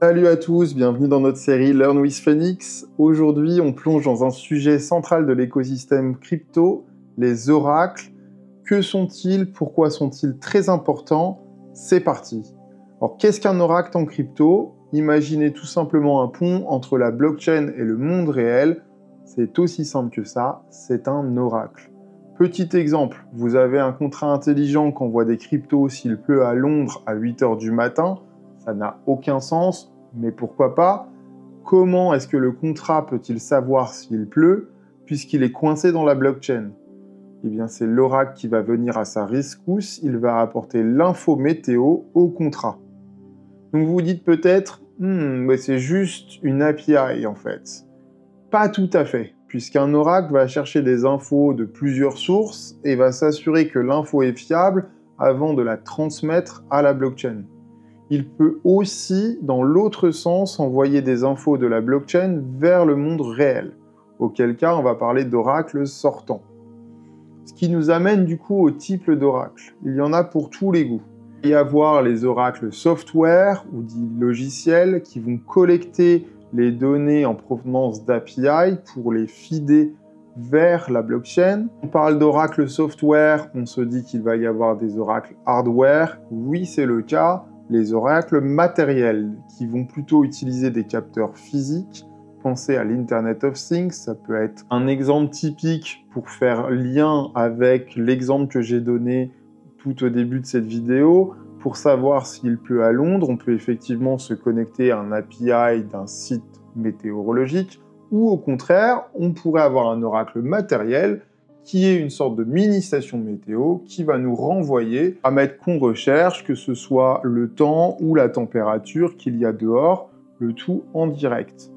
Salut à tous, bienvenue dans notre série Learn with Phoenix. Aujourd'hui, on plonge dans un sujet central de l'écosystème crypto, les oracles. Que sont-ils? Pourquoi sont-ils très importants? C'est parti. Alors, qu'est-ce qu'un oracle en crypto? Imaginez tout simplement un pont entre la blockchain et le monde réel. C'est aussi simple que ça, c'est un oracle. Petit exemple, vous avez un contrat intelligent qui envoie des cryptos s'il pleut à Londres à 8 h du matin. Ça n'a aucun sens, mais pourquoi pas? Comment est-ce que le contrat peut-il savoir s'il pleut, puisqu'il est coincé dans la blockchain? Eh bien, c'est l'oracle qui va venir à sa rescousse, il va apporter l'info météo au contrat. Donc vous vous dites peut-être, mais c'est juste une API en fait. Pas tout à fait, puisqu'un oracle va chercher des infos de plusieurs sources et va s'assurer que l'info est fiable avant de la transmettre à la blockchain. Il peut aussi, dans l'autre sens, envoyer des infos de la blockchain vers le monde réel, auquel cas on va parler d'oracle sortant. Ce qui nous amène du coup au type d'oracle. Il y en a pour tous les goûts. Il va y avoir les oracles software, ou dits logiciels, qui vont collecter les données en provenance d'API pour les feeder vers la blockchain. On parle d'oracle software, on se dit qu'il va y avoir des oracles hardware. Oui, c'est le cas. Les oracles matériels, qui vont plutôt utiliser des capteurs physiques. Pensez à l'Internet of Things, ça peut être un exemple typique pour faire lien avec l'exemple que j'ai donné tout au début de cette vidéo. Pour savoir s'il pleut à Londres, on peut effectivement se connecter à un API d'un site météorologique, ou au contraire, on pourrait avoir un oracle matériel qui est une sorte de mini-station météo qui va nous renvoyer à mettre qu'on recherche, que ce soit le temps ou la température qu'il y a dehors, le tout en direct.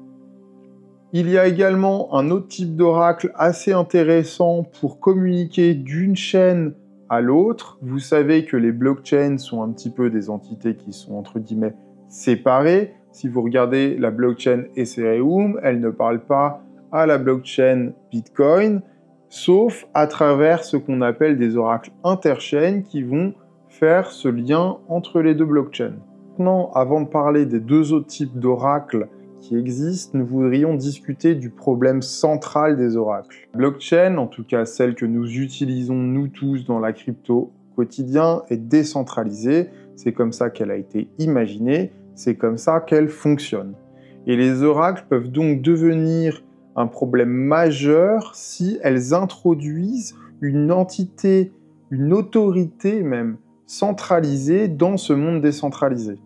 Il y a également un autre type d'oracle assez intéressant pour communiquer d'une chaîne à l'autre. Vous savez que les blockchains sont un petit peu des entités qui sont entre guillemets séparées. Si vous regardez la blockchain Ethereum, elle ne parle pas à la blockchain Bitcoin, sauf à travers ce qu'on appelle des oracles interchaînes qui vont faire ce lien entre les deux blockchains. Maintenant, avant de parler des deux autres types d'oracles qui existent, nous voudrions discuter du problème central des oracles. La blockchain, en tout cas celle que nous utilisons nous tous dans la crypto quotidien, est décentralisée. C'est comme ça qu'elle a été imaginée, c'est comme ça qu'elle fonctionne. Et les oracles peuvent donc devenir un problème majeur si elles introduisent une entité, une autorité même, centralisée dans ce monde décentralisé.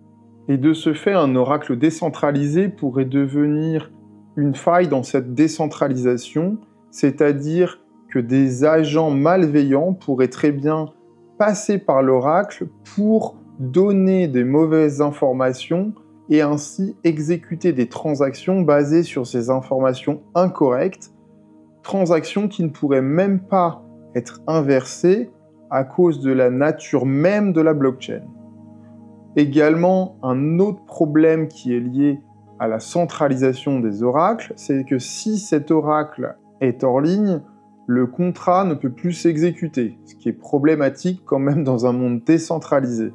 Et de ce fait, un oracle décentralisé pourrait devenir une faille dans cette décentralisation, c'est-à-dire que des agents malveillants pourraient très bien passer par l'oracle pour donner des mauvaises informations et ainsi exécuter des transactions basées sur ces informations incorrectes, transactions qui ne pourraient même pas être inversées à cause de la nature même de la blockchain. Également, un autre problème qui est lié à la centralisation des oracles, c'est que si cet oracle est hors ligne, le contrat ne peut plus s'exécuter, ce qui est problématique quand même dans un monde décentralisé.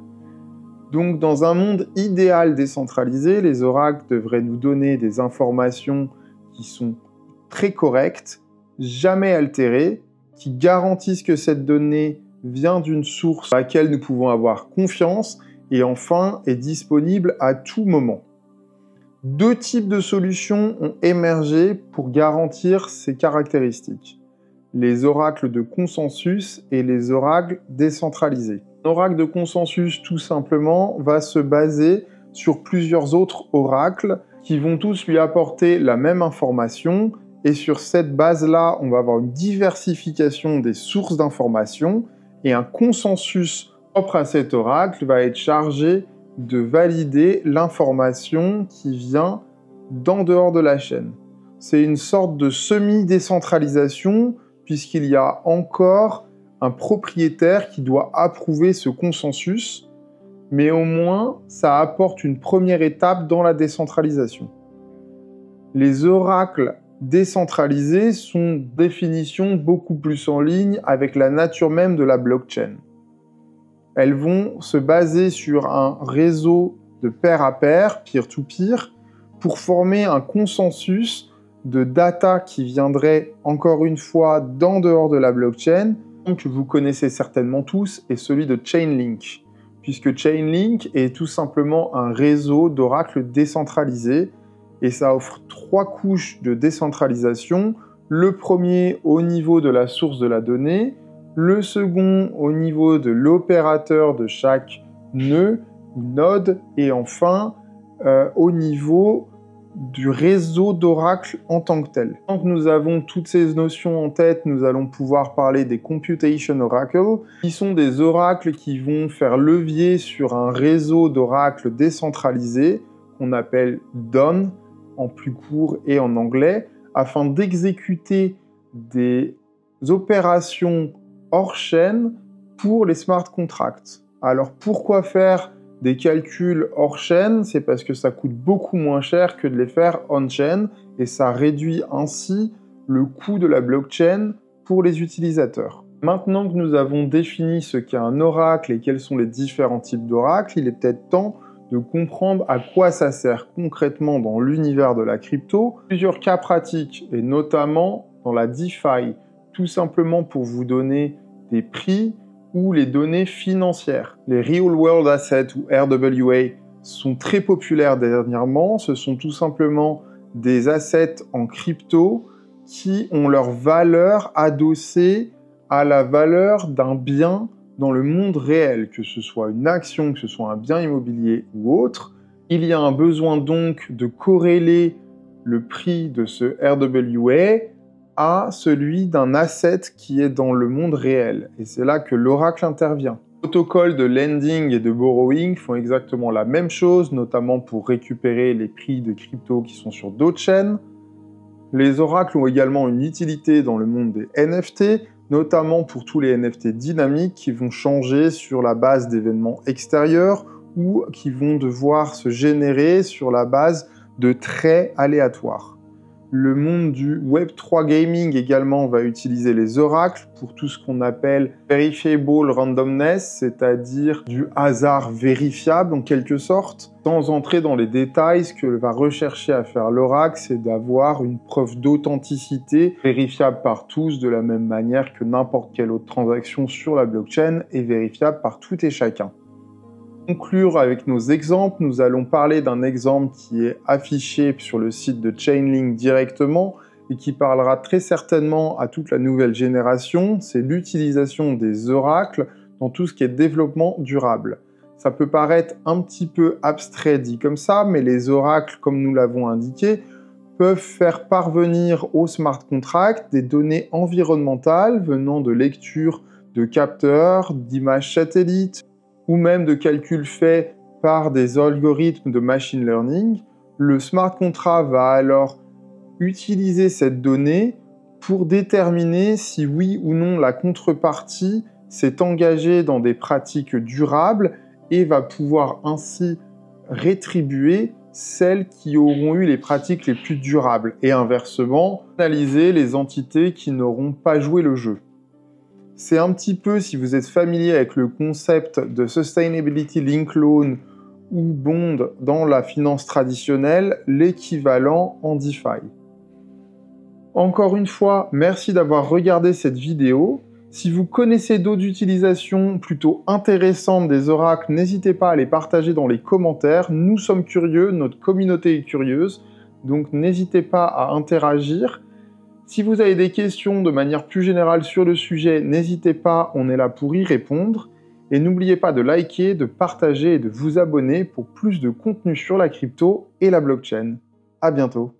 Donc dans un monde idéal décentralisé, les oracles devraient nous donner des informations qui sont très correctes, jamais altérées, qui garantissent que cette donnée vient d'une source à laquelle nous pouvons avoir confiance, et enfin est disponible à tout moment. Deux types de solutions ont émergé pour garantir ces caractéristiques. Les oracles de consensus et les oracles décentralisés. L'oracle de consensus, tout simplement, va se baser sur plusieurs autres oracles qui vont tous lui apporter la même information, et sur cette base-là, on va avoir une diversification des sources d'informations, et un consensus propre à cet oracle va être chargé de valider l'information qui vient d'en dehors de la chaîne. C'est une sorte de semi-décentralisation, puisqu'il y a encore un propriétaire qui doit approuver ce consensus, mais au moins ça apporte une première étape dans la décentralisation. Les oracles décentralisés sont définition beaucoup plus en ligne avec la nature même de la blockchain. Elles vont se baser sur un réseau de pair à pair, peer-to-peer, pour former un consensus de data qui viendrait, encore une fois, d'en dehors de la blockchain, que vous connaissez certainement tous, est celui de Chainlink, puisque Chainlink est tout simplement un réseau d'oracles décentralisés, et ça offre 3 couches de décentralisation. Le premier au niveau de la source de la donnée, le second au niveau de l'opérateur de chaque nœud, node, et enfin au niveau du réseau d'oracles en tant que tel. Tant que nous avons toutes ces notions en tête, nous allons pouvoir parler des Computation Oracles, qui sont des oracles qui vont faire levier sur un réseau d'oracles décentralisés, qu'on appelle DON, en plus court et en anglais, afin d'exécuter des opérations hors chaîne pour les smart contracts. Alors pourquoi faire des calculs hors chaîne? C'est parce que ça coûte beaucoup moins cher que de les faire on-chain, et ça réduit ainsi le coût de la blockchain pour les utilisateurs. Maintenant que nous avons défini ce qu'est un oracle et quels sont les différents types d'oracles, il est peut-être temps de comprendre à quoi ça sert concrètement dans l'univers de la crypto. Plusieurs cas pratiques, et notamment dans la DeFi, tout simplement pour vous donner des prix ou les données financières. Les Real World Assets ou RWA sont très populaires dernièrement. Ce sont tout simplement des assets en crypto qui ont leur valeur adossée à la valeur d'un bien dans le monde réel, que ce soit une action, que ce soit un bien immobilier ou autre. Il y a un besoin donc de corréler le prix de ce RWA à celui d'un asset qui est dans le monde réel. Et c'est là que l'oracle intervient. Les protocoles de lending et de borrowing font exactement la même chose, notamment pour récupérer les prix de crypto qui sont sur d'autres chaînes. Les oracles ont également une utilité dans le monde des NFT, notamment pour tous les NFT dynamiques qui vont changer sur la base d'événements extérieurs ou qui vont devoir se générer sur la base de traits aléatoires. Le monde du Web3 Gaming également va utiliser les oracles pour tout ce qu'on appelle verifiable randomness, c'est-à-dire du hasard vérifiable en quelque sorte. Sans entrer dans les détails, ce que va rechercher à faire l'oracle, c'est d'avoir une preuve d'authenticité vérifiable par tous de la même manière que n'importe quelle autre transaction sur la blockchain est vérifiable par tout et chacun. Pour conclure avec nos exemples, nous allons parler d'un exemple qui est affiché sur le site de Chainlink directement et qui parlera très certainement à toute la nouvelle génération, c'est l'utilisation des oracles dans tout ce qui est développement durable. Ça peut paraître un petit peu abstrait dit comme ça, mais les oracles, comme nous l'avons indiqué, peuvent faire parvenir au smart contract des données environnementales venant de lecture de capteurs, d'images satellites, ou même de calculs faits par des algorithmes de machine learning. Le smart contract va alors utiliser cette donnée pour déterminer si oui ou non la contrepartie s'est engagée dans des pratiques durables et va pouvoir ainsi rétribuer celles qui auront eu les pratiques les plus durables et inversement, analyser les entités qui n'auront pas joué le jeu. C'est un petit peu, si vous êtes familier avec le concept de Sustainability Linked Loan ou bond dans la finance traditionnelle, l'équivalent en DeFi. Encore une fois, merci d'avoir regardé cette vidéo. Si vous connaissez d'autres utilisations plutôt intéressantes des oracles, n'hésitez pas à les partager dans les commentaires. Nous sommes curieux, notre communauté est curieuse, donc n'hésitez pas à interagir. Si vous avez des questions de manière plus générale sur le sujet, n'hésitez pas, on est là pour y répondre. Et n'oubliez pas de liker, de partager et de vous abonner pour plus de contenu sur la crypto et la blockchain. À bientôt.